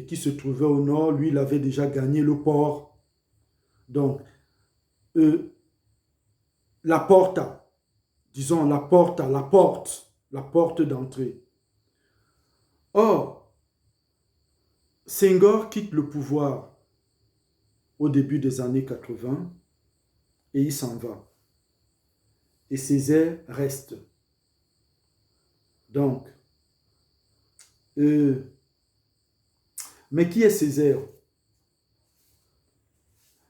qui se trouvait au nord, lui, il avait déjà gagné le port. Donc, la porta, disons la porta, la porte d'entrée. Or, Senghor quitte le pouvoir au début des années 80 et il s'en va. Et Césaire reste. Donc, mais qui est Césaire?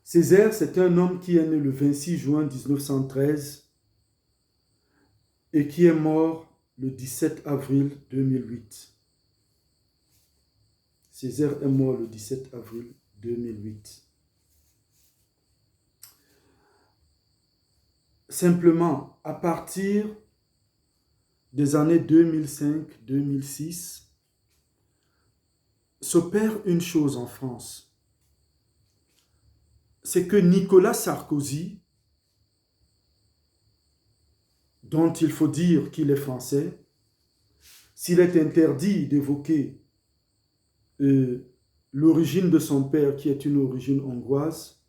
Césaire, c'est un homme qui est né le 26 juin 1913 et qui est mort le 17 avril 2008. Césaire est mort le 17 avril 2008. Simplement, à partir des années 2005-2006, s'opère une chose en France. C'est que Nicolas Sarkozy, dont il faut dire qu'il est français, s'il est interdit d'évoquer l'origine de son père, qui est une origine hongroise,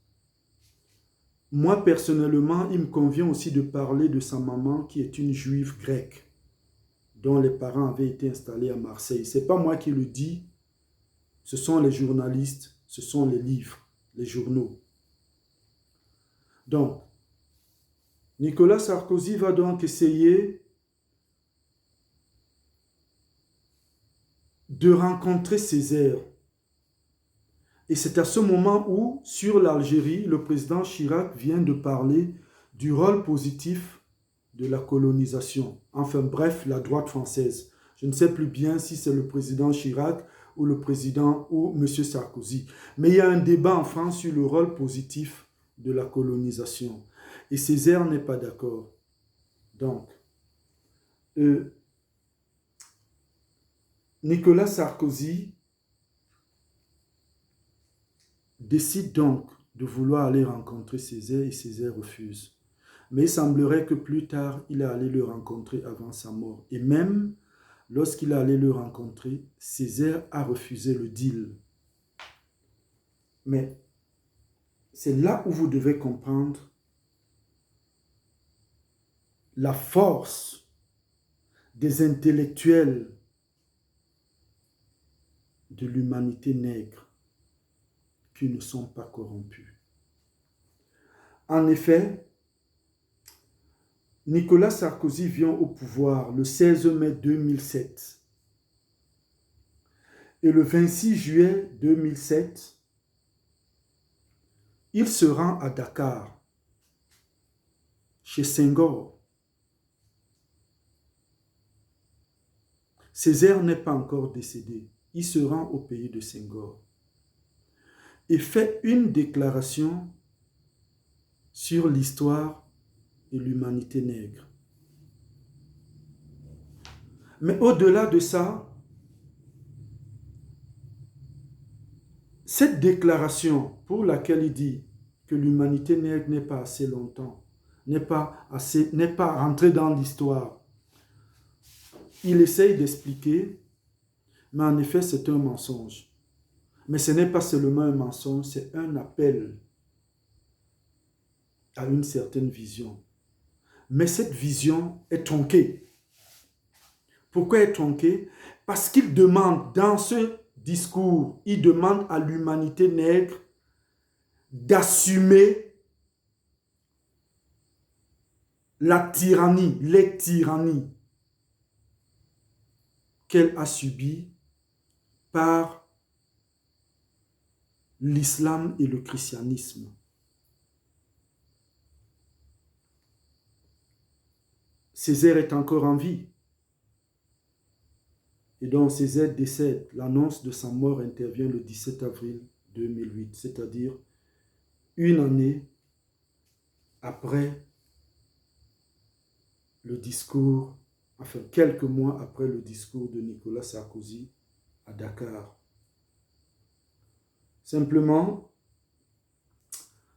moi personnellement, il me convient aussi de parler de sa maman, qui est une juive grecque, dont les parents avaient été installés à Marseille. Ce n'est pas moi qui le dis, ce sont les journalistes, ce sont les livres, les journaux. Donc, Nicolas Sarkozy va donc essayer de rencontrer Césaire. Et c'est à ce moment où, sur l'Algérie, le président Chirac vient de parler du rôle positif de la colonisation. Enfin bref, la droite française. Je ne sais plus bien si c'est le président Chirac ou le président ou M. Sarkozy. Mais il y a un débat en France sur le rôle positif de la colonisation. Et Césaire n'est pas d'accord. Donc, Nicolas Sarkozy décide donc de vouloir aller rencontrer Césaire et Césaire refuse. Mais il semblerait que plus tard, il est allé le rencontrer avant sa mort. Et même lorsqu'il est allé le rencontrer, Césaire a refusé le deal. Mais c'est là où vous devez comprendre la force des intellectuels de l'humanité nègre qui ne sont pas corrompus. En effet, Nicolas Sarkozy vient au pouvoir le 16 mai 2007. Et le 26 juillet 2007, il se rend à Dakar, chez Senghor. Césaire n'est pas encore décédé. Il se rend au pays de Senghor et fait une déclaration sur l'histoire et l'humanité nègre. Mais au-delà de ça, cette déclaration pour laquelle il dit que l'humanité nègre n'est pas assez longtemps, n'est pas rentrée dans l'histoire, il essaye d'expliquer, mais en effet c'est un mensonge. Mais ce n'est pas seulement un mensonge, c'est un appel à une certaine vision. Mais cette vision est tronquée. Pourquoi est tronquée? Parce qu'il demande, dans ce discours, il demande à l'humanité nègre d'assumer la tyrannie, les tyrannies qu'elle a subies par l'islam et le christianisme. Césaire est encore en vie. Et donc Césaire décède. L'annonce de sa mort intervient le 17 avril 2008, c'est-à-dire une année après le discours, enfin quelques mois après le discours de Nicolas Sarkozy à Dakar. Simplement,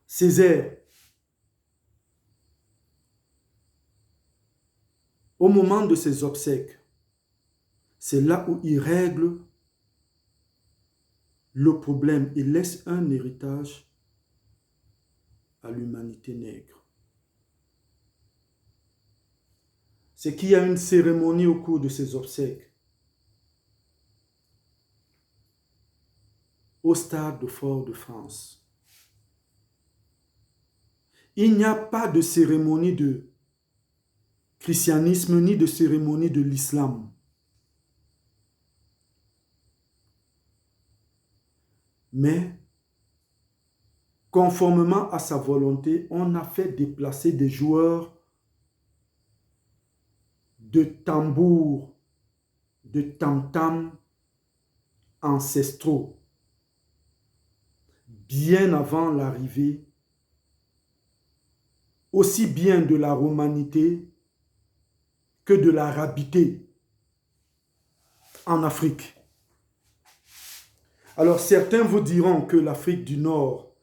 Césaire, au moment de ses obsèques, c'est là où il règle le problème et laisse un héritage à l'humanité nègre. C'est qu'il y a une cérémonie au cours de ses obsèques au stade de Fort-de-France. Il n'y a pas de cérémonie de christianisme ni de cérémonie de l'islam. Mais, conformément à sa volonté, on a fait déplacer des joueurs de tambours, de tam-tam ancestraux, bien avant l'arrivée, aussi bien de la romanité que de l'arabité en Afrique. Alors certains vous diront que l'Afrique du Nord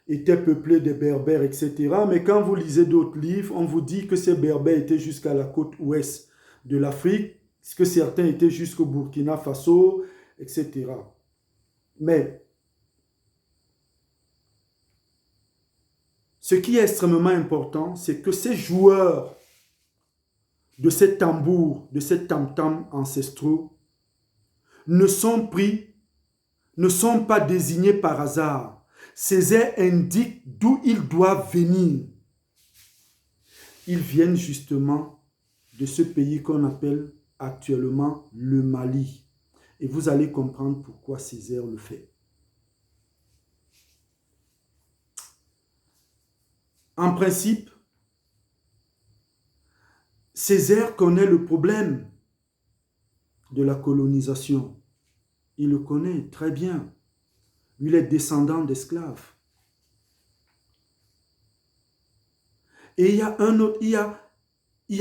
était peuplée de Berbères, etc. Mais quand vous lisez d'autres livres, on vous dit que ces Berbères étaient jusqu'à la côte ouest de l'Afrique, que certains étaient jusqu'au Burkina Faso, etc. Mais ce qui est extrêmement important, c'est que ces joueurs de ces tambours, de ces tam-tam ancestraux, ne sont pas désignés par hasard. Ces airs indiquent d'où ils doivent venir. Ils viennent justement de ce pays qu'on appelle actuellement le Mali. Et vous allez comprendre pourquoi Césaire le fait. En principe, Césaire connaît le problème de la colonisation. Il le connaît très bien. Il est descendant d'esclaves. Et il y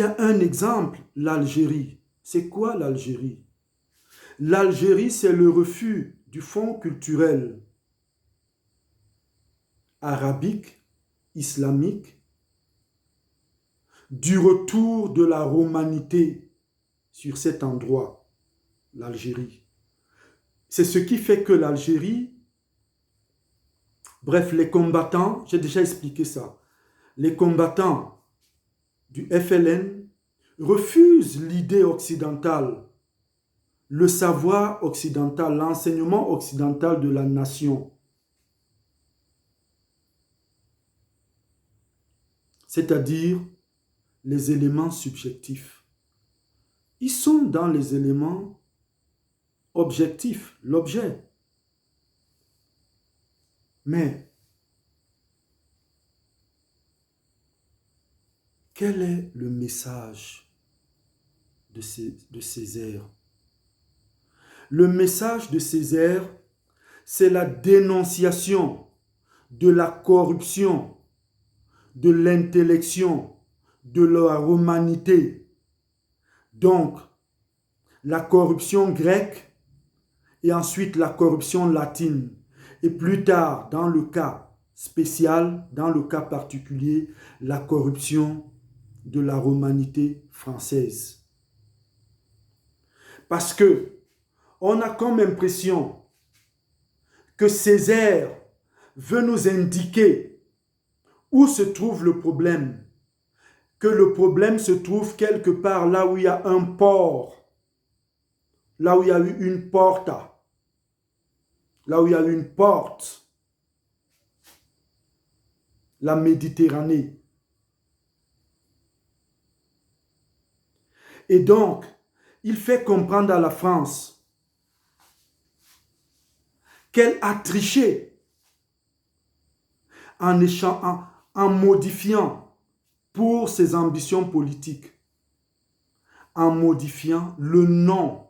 a un exemple, l'Algérie. C'est quoi l'Algérie? L'Algérie, c'est le refus du fonds culturel arabique, islamique, du retour de la romanité sur cet endroit, l'Algérie. C'est ce qui fait que l'Algérie, bref, les combattants, j'ai déjà expliqué ça, les combattants du FLN refusent l'idée occidentale, le savoir occidental, l'enseignement occidental de la nation. C'est-à-dire les éléments subjectifs. Ils sont dans les éléments objectifs, l'objet. Mais quel est le message de Césaire? Le message de Césaire, c'est la dénonciation de la corruption, de l'intellection, de la romanité. Donc, la corruption grecque et ensuite la corruption latine. Et plus tard, dans le cas spécial, dans le cas particulier, la corruption de la romanité française. Parce que on a comme impression que Césaire veut nous indiquer où se trouve le problème. Que le problème se trouve quelque part là où il y a un port, là où il y a eu une porta, là où il y a eu une porte, la Méditerranée. Et donc, il fait comprendre à la France qu'elle a triché en modifiant pour ses ambitions politiques, en modifiant le nom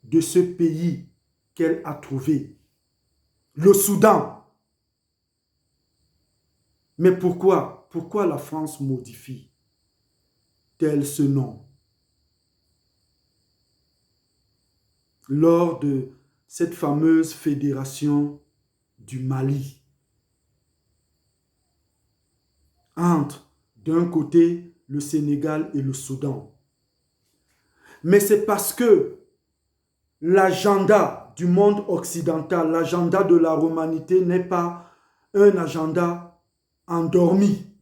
de ce pays qu'elle a trouvé, le Soudan. Mais pourquoi? Pourquoi la France modifie-t-elle ce nom? Lors de cette fameuse fédération du Mali, entre d'un côté le Sénégal et le Soudan. Mais c'est parce que l'agenda du monde occidental, l'agenda de la romanité n'est pas un agenda endormi.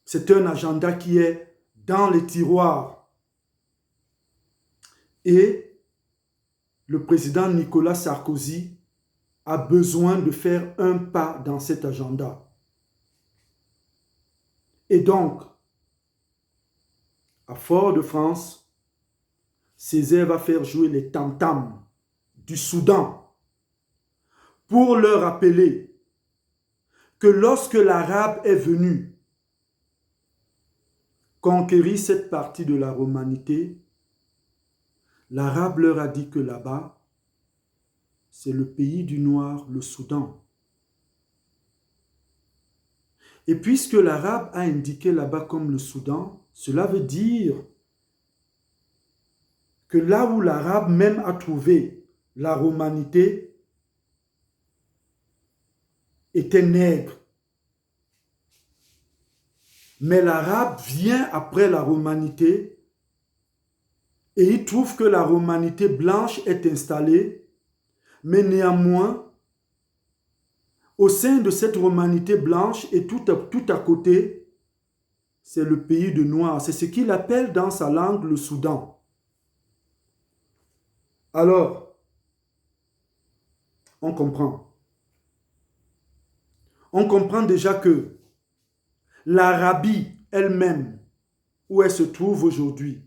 C'est un agenda qui est dans les tiroirs. Et le président Nicolas Sarkozy a besoin de faire un pas dans cet agenda. Et donc, à Fort-de-France, Césaire va faire jouer les tam-tams du Soudan pour leur rappeler que lorsque l'Arabe est venu conquérir cette partie de la romanité, l'Arabe leur a dit que là-bas, c'est le pays du Noir, le Soudan. Et puisque l'Arabe a indiqué là-bas comme le Soudan, cela veut dire que là où l'Arabe même a trouvé la romanité était nègre. Mais l'Arabe vient après la romanité et il trouve que la romanité blanche est installée, mais néanmoins, au sein de cette romanité blanche et tout à côté, c'est le pays de Noirs. C'est ce qu'il appelle dans sa langue le Soudan. Alors, on comprend. On comprend déjà que l'Arabie elle-même, où elle se trouve aujourd'hui,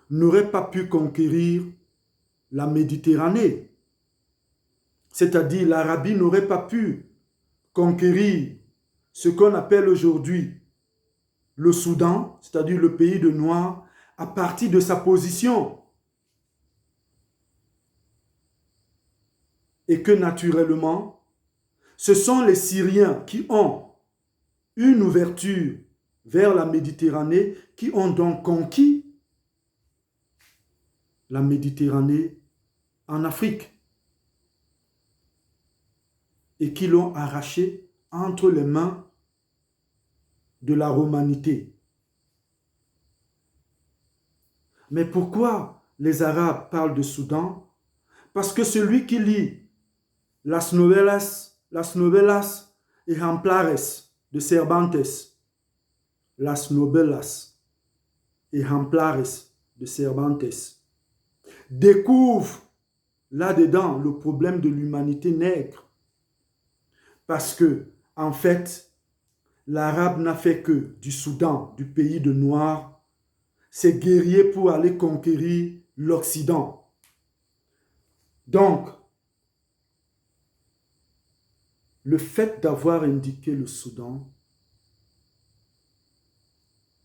n'aurait pas pu conquérir la Méditerranée. C'est-à-dire l'Arabie n'aurait pas pu conquérir ce qu'on appelle aujourd'hui le Soudan, c'est-à-dire le pays de Noirs, à partir de sa position. Et que naturellement, ce sont les Syriens qui ont une ouverture vers la Méditerranée, qui ont donc conquis la Méditerranée en Afrique et qui l'ont arrachée entre les mains de la romanité. Mais pourquoi les Arabes parlent de Soudan? Parce que celui qui lit las novelas ejemplares de Cervantes, las novelas ejemplares de Cervantes, découvre là-dedans le problème de l'humanité nègre. Parce que, en fait, l'Arabe n'a fait que du Soudan, du pays de Noirs, ses guerriers pour aller conquérir l'Occident. Donc, le fait d'avoir indiqué le Soudan,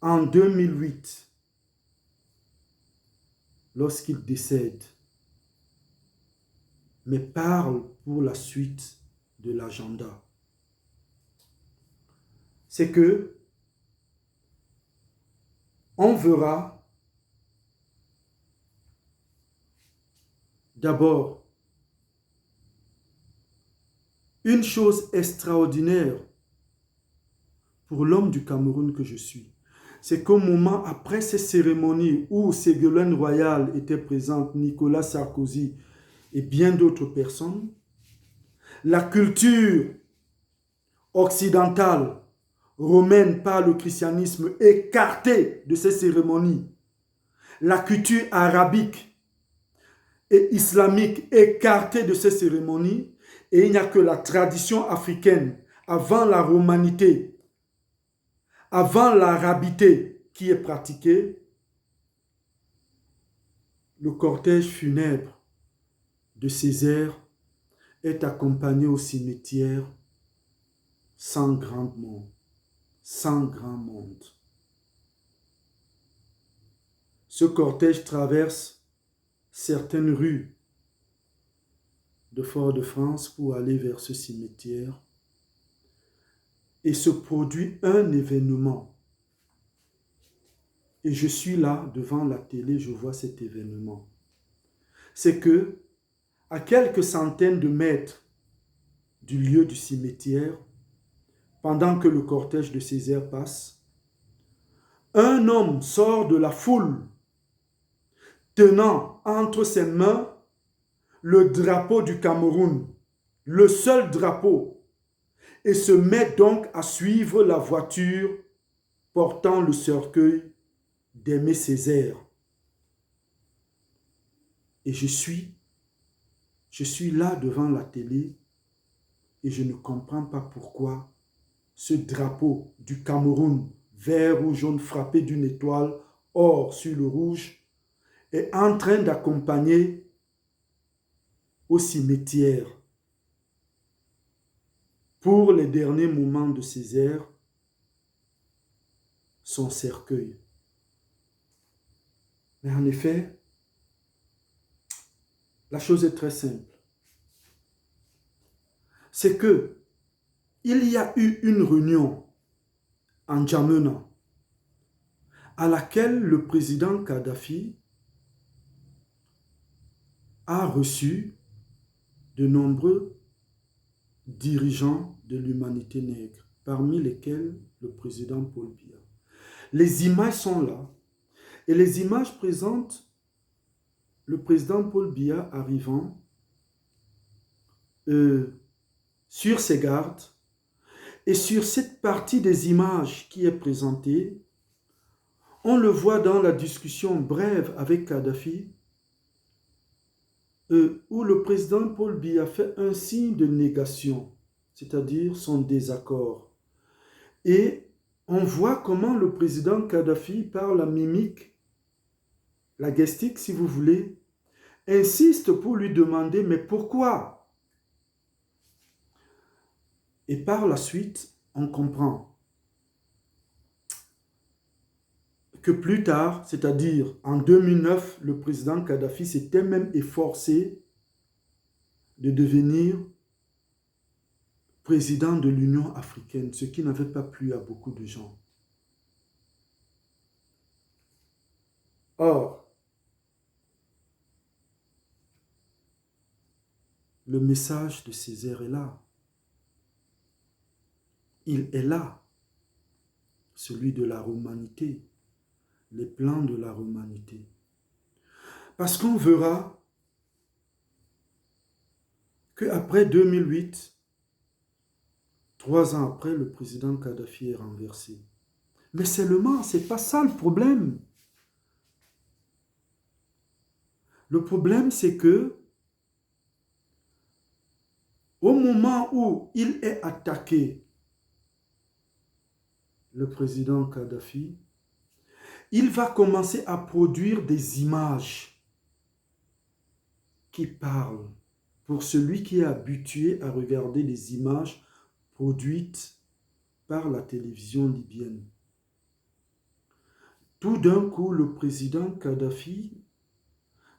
en 2008, lorsqu'il décède, mais parle pour la suite de l'agenda, c'est que on verra d'abord une chose extraordinaire pour l'homme du Cameroun que je suis. C'est qu'au moment après ces cérémonies où Ségolène Royal était présente, Nicolas Sarkozy et bien d'autres personnes, la culture occidentale, romaine par le christianisme, écartée de ces cérémonies. La culture arabique et islamique écartée de ces cérémonies. Et il n'y a que la tradition africaine, avant la romanité, avant l'arabité qui est pratiquée. Le cortège funèbre de Césaire est accompagné au cimetière sans grand monde. Sans grand monde. Ce cortège traverse certaines rues de Fort-de-France pour aller vers ce cimetière et se produit un événement. Et je suis là devant la télé, je vois cet événement. C'est que, à quelques centaines de mètres du lieu du cimetière, pendant que le cortège de Césaire passe, un homme sort de la foule, tenant entre ses mains le drapeau du Cameroun, le seul drapeau, et se met donc à suivre la voiture portant le cercueil d'Aimé Césaire. Et je suis là devant la télé et je ne comprends pas pourquoi ce drapeau du Cameroun, vert ou jaune frappé d'une étoile, or sur le rouge, est en train d'accompagner au cimetière pour les derniers moments de Césaire son cercueil. Mais en effet, la chose est très simple. C'est que il y a eu une réunion en N'Djamena à laquelle le président Kadhafi a reçu de nombreux dirigeants de l'humanité nègre, parmi lesquels le président Paul Biya. Les images sont là et les images présentent le président Paul Biya arrivant sur ses gardes. Et sur cette partie des images qui est présentée, on le voit dans la discussion brève avec Kadhafi, où le président Paul Biya fait un signe de négation, c'est-à-dire son désaccord. Et on voit comment le président Kadhafi, par la mimique, la gestique si vous voulez, insiste pour lui demander « mais pourquoi ?» Et par la suite, on comprend que plus tard, c'est-à-dire en 2009, le président Kadhafi s'était même efforcé de devenir président de l'Union africaine, ce qui n'avait pas plu à beaucoup de gens. Or, le message de Césaire est là. Il est là, celui de la romanité, les plans de la romanité. Parce qu'on verra qu'après 2008, 3 ans après, le président Kadhafi est renversé. Mais seulement, ce n'est pas ça le problème. Le problème, c'est que au moment où il est attaqué, le président Kadhafi, il va commencer à produire des images qui parlent. Pour celui qui est habitué à regarder des images produites par la télévision libyenne. Tout d'un coup, le président Kadhafi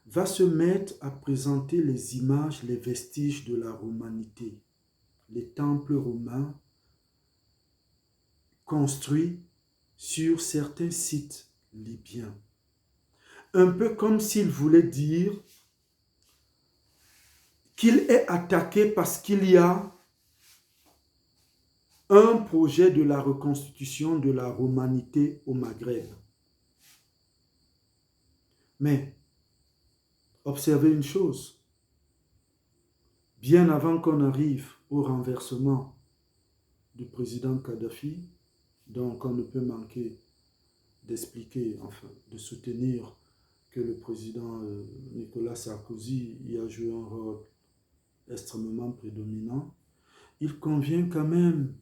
va se mettre à présenter les images, les vestiges de la romanité. Les temples romains construits sur certains sites libyens. Un peu comme s'il voulait dire qu'il est attaqué parce qu'il y a un projet de la reconstitution de la romanité au Maghreb. Mais, observez une chose, bien avant qu'on arrive au renversement du président Kadhafi, donc on ne peut manquer d'expliquer, enfin, de soutenir que le président Nicolas Sarkozy y a joué un rôle extrêmement prédominant, il convient quand même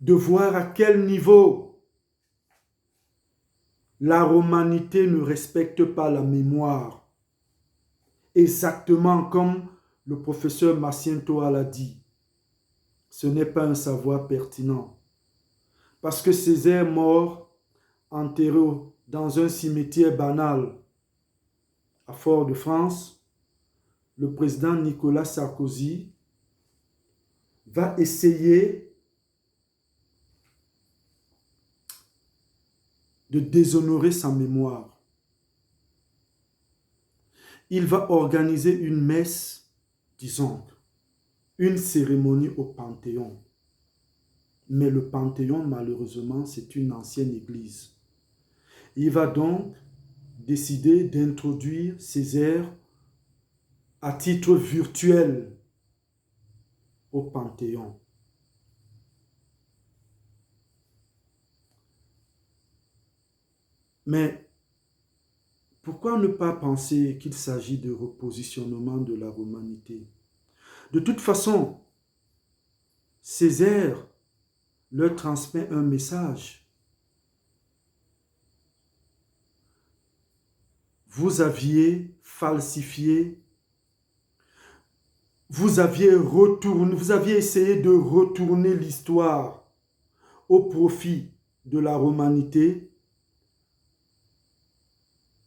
de voir à quel niveau la romanité ne respecte pas la mémoire. Exactement comme le professeur Massiento l'a dit, ce n'est pas un savoir pertinent. Parce que Césaire mort, enterré dans un cimetière banal à Fort-de-France, le président Nicolas Sarkozy va essayer de déshonorer sa mémoire. Il va organiser une messe, disons, une cérémonie au Panthéon. Mais le Panthéon, malheureusement, c'est une ancienne église. Il va donc décidé d'introduire Césaire à titre virtuel au Panthéon. Mais pourquoi ne pas penser qu'il s'agit de repositionnement de la romanité? De toute façon, Césaire leur transmet un message. Vous aviez falsifié, vous aviez essayé de retourner l'histoire au profit de la romanité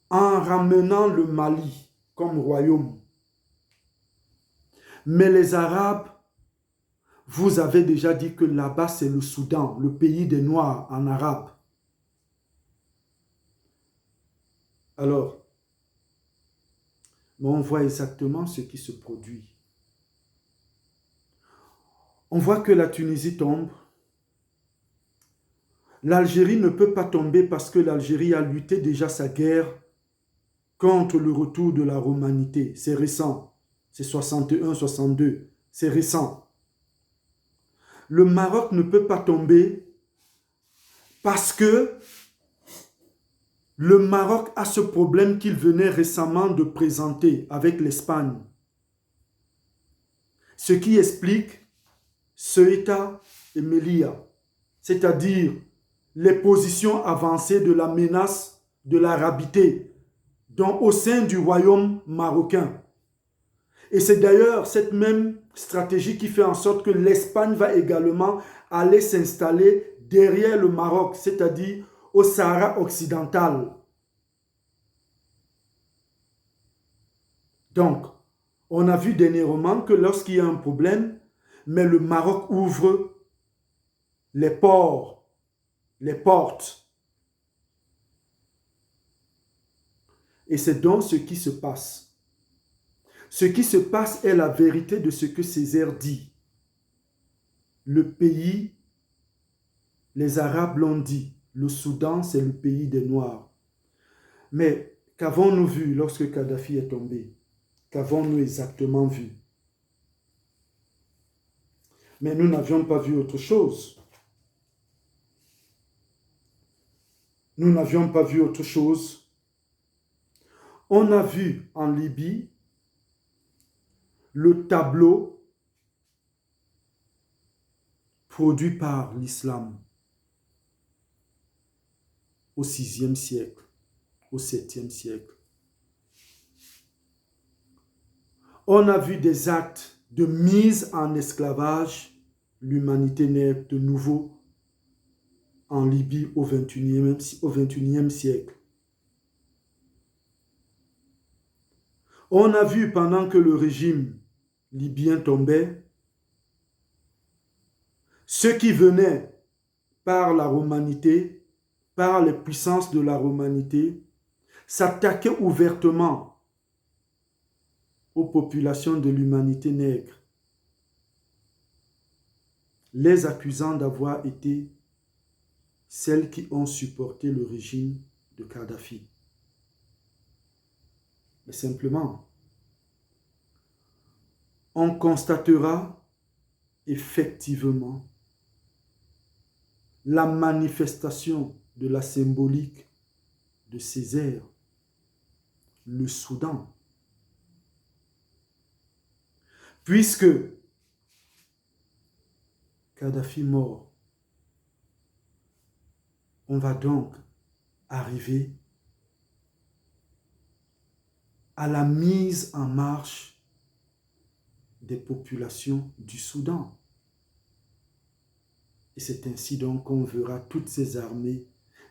en ramenant le Mali comme royaume. Mais les Arabes, vous avez déjà dit que là-bas c'est le Soudan, le pays des Noirs en arabe. Alors, on voit exactement ce qui se produit. On voit que la Tunisie tombe. L'Algérie ne peut pas tomber parce que l'Algérie a lutté déjà sa guerre contre le retour de la romanité. C'est récent. C'est 61-62. C'est récent. Le Maroc ne peut pas tomber parce que le Maroc a ce problème qu'il venait récemment de présenter avec l'Espagne. Ce qui explique Ceuta et Melilla, c'est-à-dire les positions avancées de la menace de l'arabité, donc au sein du royaume marocain. Et c'est d'ailleurs cette même stratégie qui fait en sorte que l'Espagne va également aller s'installer derrière le Maroc, c'est-à-dire au Sahara occidental. Donc, on a vu dernièrement que lorsqu'il y a un problème, mais le Maroc ouvre les ports, les portes. Et c'est donc ce qui se passe. Ce qui se passe est la vérité de ce que Césaire dit. Le pays, les Arabes l'ont dit, le Soudan, c'est le pays des Noirs. Mais qu'avons-nous vu lorsque Kadhafi est tombé? Qu'avons-nous exactement vu? Mais nous n'avions pas vu autre chose. Nous n'avions pas vu autre chose. On a vu en Libye le tableau produit par l'islam au VIe siècle, au 7e siècle. On a vu des actes de mise en esclavage. L'humanité naît de nouveau en Libye au 21e siècle. On a vu pendant que le régime libyen tombait, ceux qui venaient par la romanité, par les puissances de la romanité, s'attaquaient ouvertement aux populations de l'humanité nègre, les accusant d'avoir été celles qui ont supporté le régime de Kadhafi. Mais simplement, on constatera effectivement la manifestation de la symbolique de Césaire, le Soudan. Puisque Kadhafi mort, on va donc arriver à la mise en marche des populations du Soudan. Et c'est ainsi donc qu'on verra toutes ces armées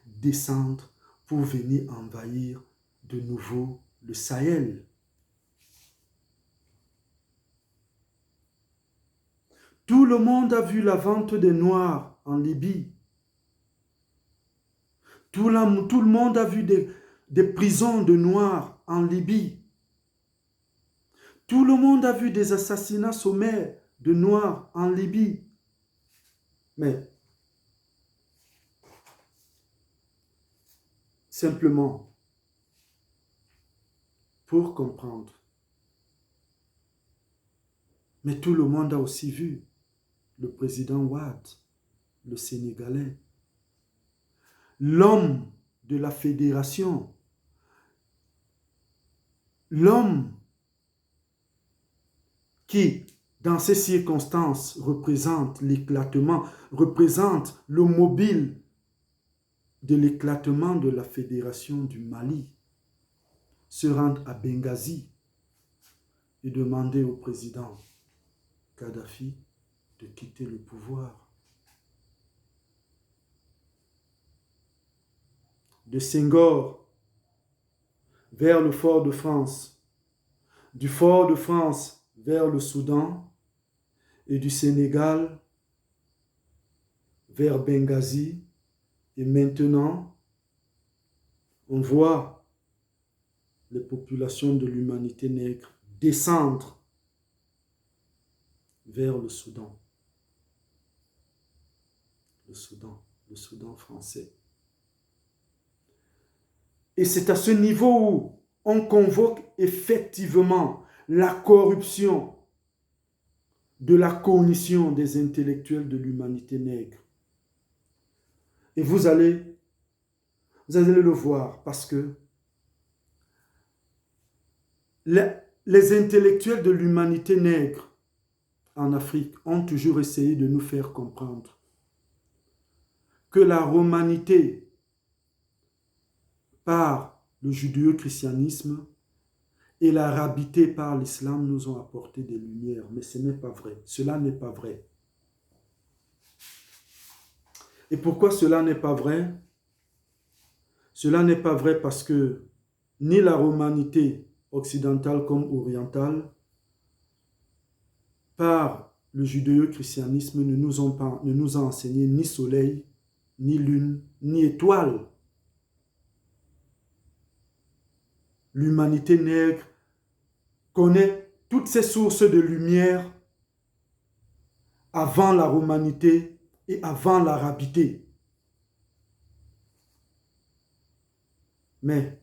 descendre pour venir envahir de nouveau le Sahel. Tout le monde a vu la vente des Noirs en Libye. Tout le monde a vu des prisons de Noirs en Libye. Tout le monde a vu des assassinats sommaires de Noirs en Libye. Mais simplement, pour comprendre. Mais tout le monde a aussi vu le président Wade, le Sénégalais, l'homme de la fédération, l'homme qui, dans ces circonstances, représente l'éclatement, représente le mobile de l'éclatement de la fédération du Mali, se rendre à Benghazi et demander au président Kadhafi de quitter le pouvoir. De Senghor vers le fort de France, du fort de France vers le Soudan et du Sénégal vers Benghazi. Et maintenant, on voit les populations de l'humanité nègre descendre vers le Soudan. Le Soudan français. Et c'est à ce niveau où on convoque effectivement la corruption de la cognition des intellectuels de l'humanité nègre. Et vous allez le voir parce que les intellectuels de l'humanité nègre en Afrique ont toujours essayé de nous faire comprendre que la romanité par le judéo-christianisme et l'arabité par l'islam nous ont apporté des lumières. Mais ce n'est pas vrai. Cela n'est pas vrai. Et pourquoi cela n'est pas vrai? Cela n'est pas vrai parce que ni la romanité occidentale comme orientale, par le judéo-christianisme, ne nous a enseigné ni soleil, ni lune, ni étoile. L'humanité nègre connaît toutes ces sources de lumière avant la romanité et avant l'arabité. Mais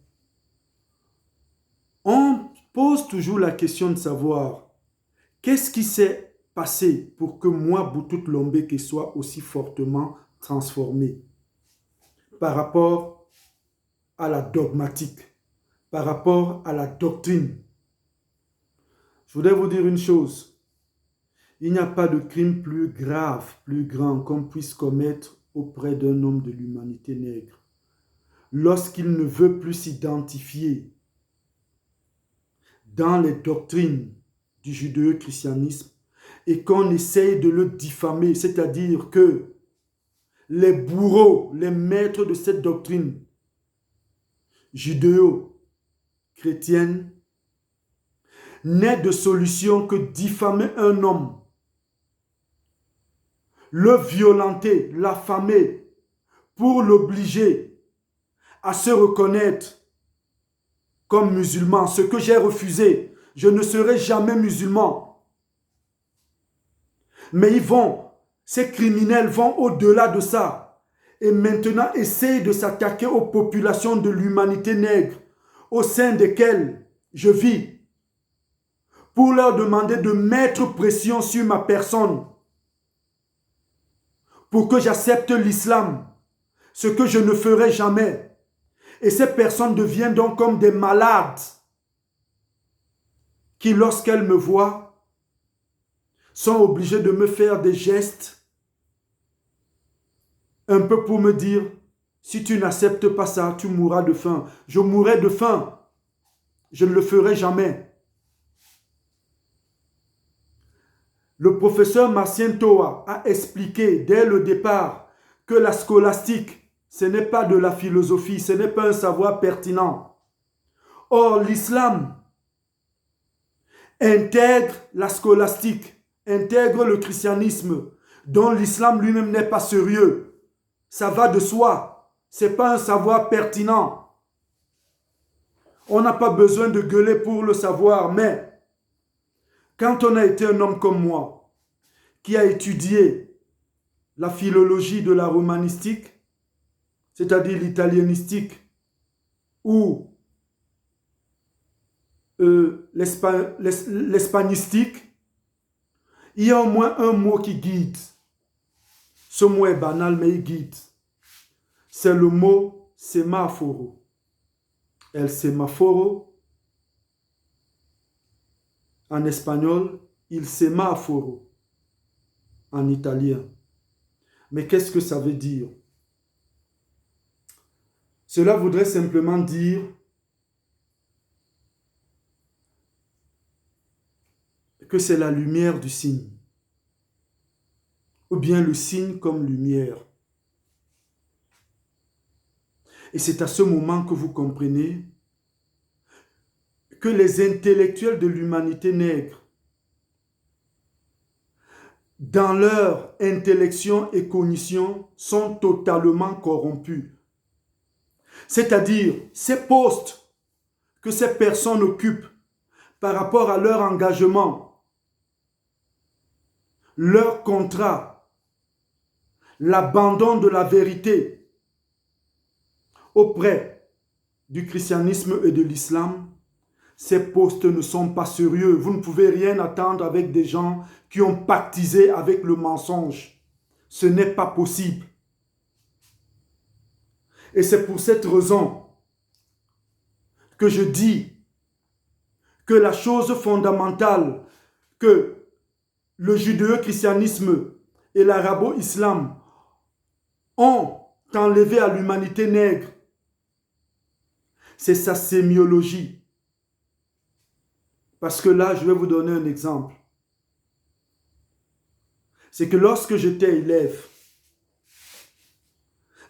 on pose toujours la question de savoir qu'est-ce qui s'est passé pour que moi, Boutout Lombeke, soit aussi fortement transformé par rapport à la dogmatique, par rapport à la doctrine. Je voudrais vous dire une chose. Il n'y a pas de crime plus grave, plus grand qu'on puisse commettre auprès d'un homme de l'humanité nègre lorsqu'il ne veut plus s'identifier dans les doctrines du judéo-christianisme et qu'on essaye de le diffamer, c'est-à-dire que les bourreaux, les maîtres de cette doctrine judéo-chrétienne n'aient de solution que diffamer un homme, le violenter, l'affamer, pour l'obliger à se reconnaître comme musulman, ce que j'ai refusé. Je ne serai jamais musulman. Mais ces criminels vont au-delà de ça. Et maintenant, essayent de s'attaquer aux populations de l'humanité nègre, au sein desquelles je vis, pour leur demander de mettre pression sur ma personne, pour que j'accepte l'islam, ce que je ne ferai jamais. Et ces personnes deviennent donc comme des malades qui, lorsqu'elles me voient, sont obligées de me faire des gestes un peu pour me dire, si tu n'acceptes pas ça, tu mourras de faim. Je mourrai de faim. Je ne le ferai jamais. Le professeur Marcien Toa a expliqué dès le départ que la scolastique, ce n'est pas de la philosophie, ce n'est pas un savoir pertinent. Or, l'islam intègre la scolastique, intègre le christianisme, dont l'islam lui-même n'est pas sérieux. Ça va de soi. Ce n'est pas un savoir pertinent. On n'a pas besoin de gueuler pour le savoir, mais quand on a été un homme comme moi, qui a étudié la philologie de la romanistique, c'est-à-dire l'italianistique, ou l'hispanistique, il y a au moins un mot qui guide. Ce mot est banal, mais il guide. C'est le mot sémaphoro. El semáforo, en espagnol, il semáforo, en italien. Mais qu'est-ce que ça veut dire? Cela voudrait simplement dire que c'est la lumière du signe, ou bien le signe comme lumière. Et c'est à ce moment que vous comprenez que les intellectuels de l'humanité nègre, dans leur intellection et cognition, sont totalement corrompus. C'est-à-dire, ces postes que ces personnes occupent par rapport à leur engagement, leur contrat, l'abandon de la vérité auprès du christianisme et de l'islam, ces postes ne sont pas sérieux. Vous ne pouvez rien attendre avec des gens qui ont pactisé avec le mensonge. Ce n'est pas possible. Et c'est pour cette raison que je dis que la chose fondamentale que le judéo-christianisme et l'arabo-islam ont enlevé à l'humanité nègre, c'est sa sémiologie. Parce que là, je vais vous donner un exemple. C'est que lorsque j'étais élève,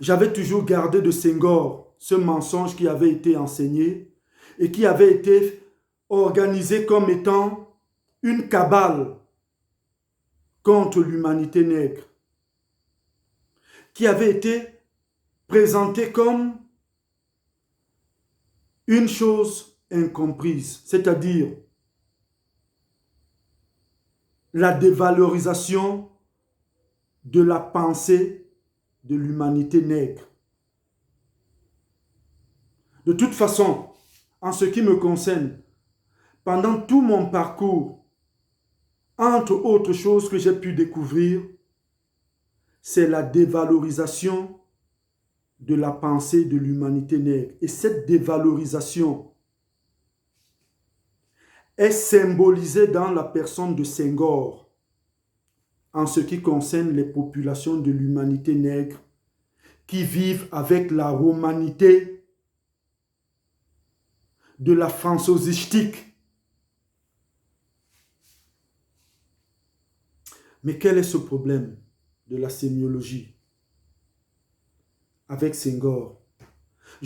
j'avais toujours gardé de Senghor ce mensonge qui avait été enseigné et qui avait été organisé comme étant une cabale contre l'humanité nègre, qui avait été présenté comme une chose incomprise, c'est-à-dire la dévalorisation de la pensée de l'humanité nègre. De toute façon, en ce qui me concerne, pendant tout mon parcours, entre autres choses que j'ai pu découvrir, c'est la dévalorisation de la pensée de l'humanité nègre. Et cette dévalorisation est symbolisée dans la personne de Senghor en ce qui concerne les populations de l'humanité nègre qui vivent avec la romanité de la franzosistique. Mais quel est ce problème de la sémiologie avec Senghor?